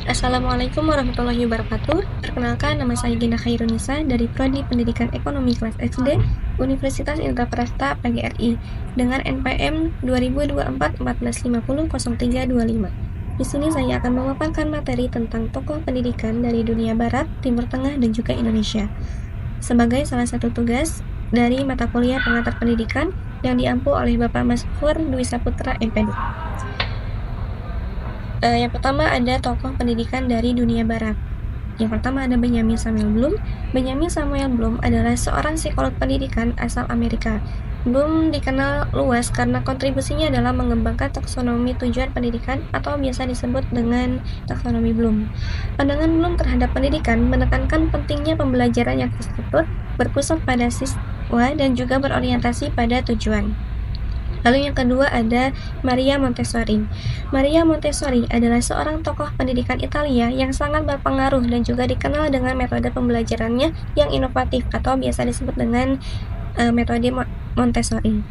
Assalamualaikum warahmatullahi wabarakatuh. Perkenalkan, nama saya Gina Khairunisa dari Prodi Pendidikan Ekonomi kelas SD Universitas Indraprasta PGRI dengan NPM 2024-1450-0325. Di sini saya akan memaparkan materi tentang tokoh pendidikan dari dunia barat, Timur Tengah, dan juga Indonesia sebagai salah satu tugas dari mata kuliah pengantar pendidikan yang diampu oleh Bapak Mazhur Dwi Saputra MPD. Yang pertama ada tokoh pendidikan dari dunia barat. Yang pertama ada Benjamin Samuel Bloom. Benjamin Samuel Bloom adalah seorang psikolog pendidikan asal Amerika. Bloom dikenal luas karena kontribusinya dalam mengembangkan taksonomi tujuan pendidikan atau biasa disebut dengan taksonomi Bloom. Pandangan Bloom terhadap pendidikan menekankan pentingnya pembelajaran yang terstruktur, berpusat pada siswa dan juga berorientasi pada tujuan. Lalu yang kedua ada Maria Montessori. Maria Montessori adalah seorang tokoh pendidikan Italia yang sangat berpengaruh dan juga dikenal dengan metode pembelajarannya yang inovatif atau biasa disebut dengan metode Montessori.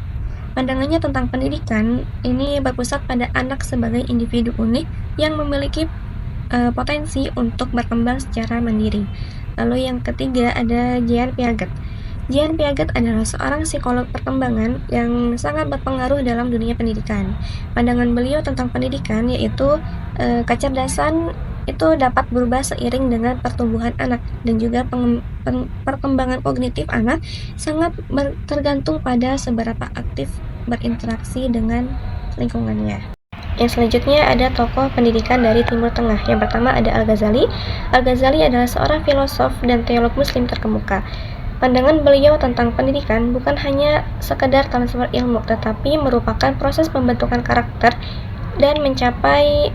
Pandangannya tentang pendidikan ini berpusat pada anak sebagai individu unik yang memiliki potensi untuk berkembang secara mandiri. Lalu yang ketiga ada Jean Piaget. Jean Piaget adalah seorang psikolog perkembangan yang sangat berpengaruh dalam dunia pendidikan. Pandangan beliau tentang pendidikan yaitu kecerdasan itu dapat berubah seiring dengan pertumbuhan anak dan juga perkembangan kognitif anak sangat tergantung pada seberapa aktif berinteraksi dengan lingkungannya. Yang selanjutnya ada tokoh pendidikan dari Timur Tengah. Yang pertama ada Al-Ghazali. Al-Ghazali adalah seorang filosof dan teolog muslim terkemuka. Pandangan beliau tentang pendidikan bukan hanya sekedar transfer ilmu, tetapi merupakan proses pembentukan karakter dan mencapai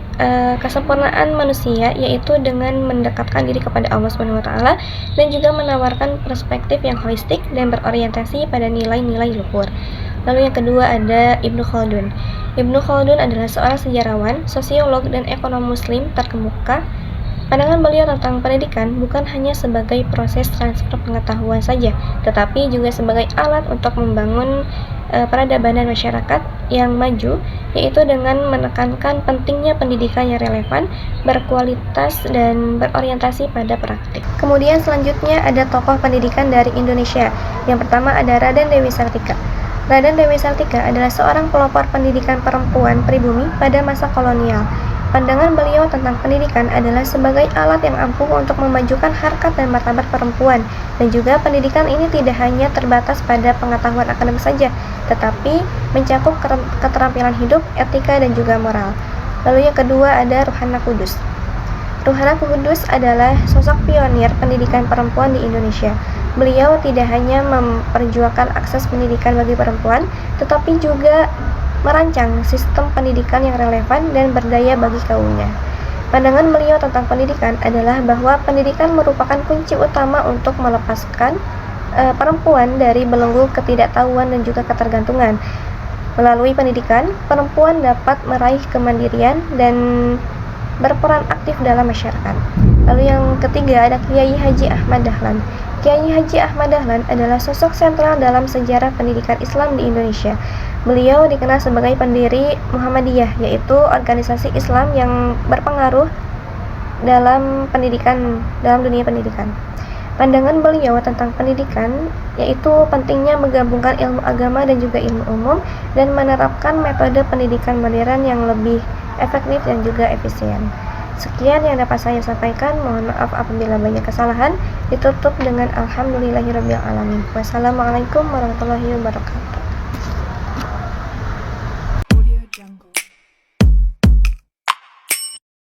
kesempurnaan manusia, yaitu dengan mendekatkan diri kepada Allah SWT dan juga menawarkan perspektif yang holistik dan berorientasi pada nilai-nilai luhur. Lalu yang kedua ada Ibnu Khaldun. Ibnu Khaldun adalah seorang sejarawan, sosiolog, dan ekonom muslim terkemuka. Pandangan beliau tentang pendidikan bukan hanya sebagai proses transfer pengetahuan saja, tetapi juga sebagai alat untuk membangun peradaban dan masyarakat yang maju, yaitu dengan menekankan pentingnya pendidikan yang relevan, berkualitas, dan berorientasi pada praktik. Kemudian selanjutnya ada tokoh pendidikan dari Indonesia. Yang pertama ada Raden Dewi Sartika. Raden Dewi Sartika adalah seorang pelopor pendidikan perempuan pribumi pada masa kolonial. Pandangan beliau tentang pendidikan adalah sebagai alat yang ampuh untuk memajukan harkat dan martabat perempuan, dan juga pendidikan ini tidak hanya terbatas pada pengetahuan akademik saja, tetapi mencakup keterampilan hidup, etika, dan juga moral. Lalu yang kedua ada Ruhana Kudus. Ruhana Kudus adalah sosok pionir pendidikan perempuan di Indonesia. Beliau tidak hanya memperjuangkan akses pendidikan bagi perempuan, tetapi juga merancang sistem pendidikan yang relevan dan berdaya bagi kaumnya. Pandangan beliau tentang pendidikan adalah bahwa pendidikan merupakan kunci utama untuk melepaskan perempuan dari belenggu ketidaktahuan dan juga ketergantungan. Melalui pendidikan, perempuan dapat meraih kemandirian dan berperan aktif dalam masyarakat. Lalu yang ketiga ada Kiai Haji Ahmad Dahlan. Kiai Haji Ahmad Dahlan adalah sosok sentral dalam sejarah pendidikan Islam di Indonesia. Beliau dikenal sebagai pendiri Muhammadiyah, yaitu organisasi Islam yang berpengaruh dalam dunia pendidikan. Pandangan beliau tentang pendidikan yaitu pentingnya menggabungkan ilmu agama dan juga ilmu umum dan menerapkan metode pendidikan modern yang lebih efektif dan juga efisien. Sekian yang dapat saya sampaikan. Mohon maaf apabila banyak kesalahan. Ditutup dengan alhamdulillahirabbil alamin. Wassalamualaikum warahmatullahi wabarakatuh.